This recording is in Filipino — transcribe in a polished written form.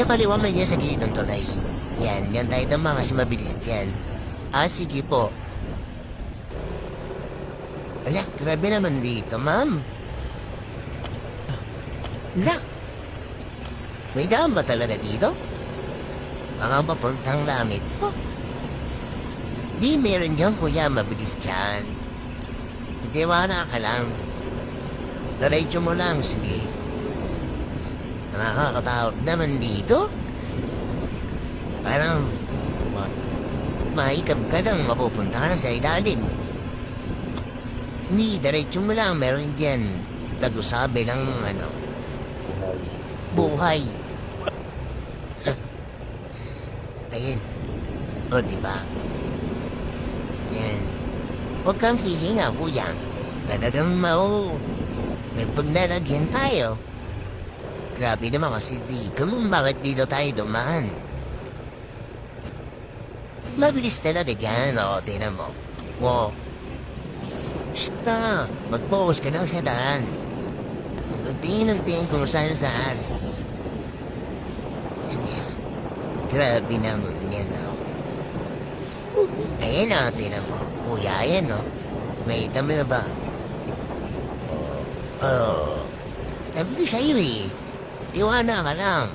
Kaya kaliwa man yan sa gilid ng tulay. Yan tayo naman kasi mabilis dyan. Sige po. Ala, grabe naman dito, ma'am. Ala, may daan ba talaga dito? Mga papuntang langit po. Di meron dyan, kuya, mabilis dyan. Tiwala ka lang. Diretso mo lang, sige. Nakakatakot naman dito. Parang maikab ka lang mapupunta ka na sa ilalim. Hindi, diretso mo lang. Meron dyan. Tagusabi ng buhay. Ayun. O, diba? Yan. Huwag kang hihinga, kuya. Talagang nagpaglalagyan tayo. Grabe naman kasi dito. Bakit dito tayo dumaan? Mabilis talaga yan, o. Tingnan mo. Wow. Basta, mag-focus ka lang sa daan. Tingin ng tingin kung saan. Grabe naman yan, o. Ayan, o. Tingnan mo. Kuya, yan, o. May tama na ba? Sabi ko sa'yo, eh. Tiwala ka lang.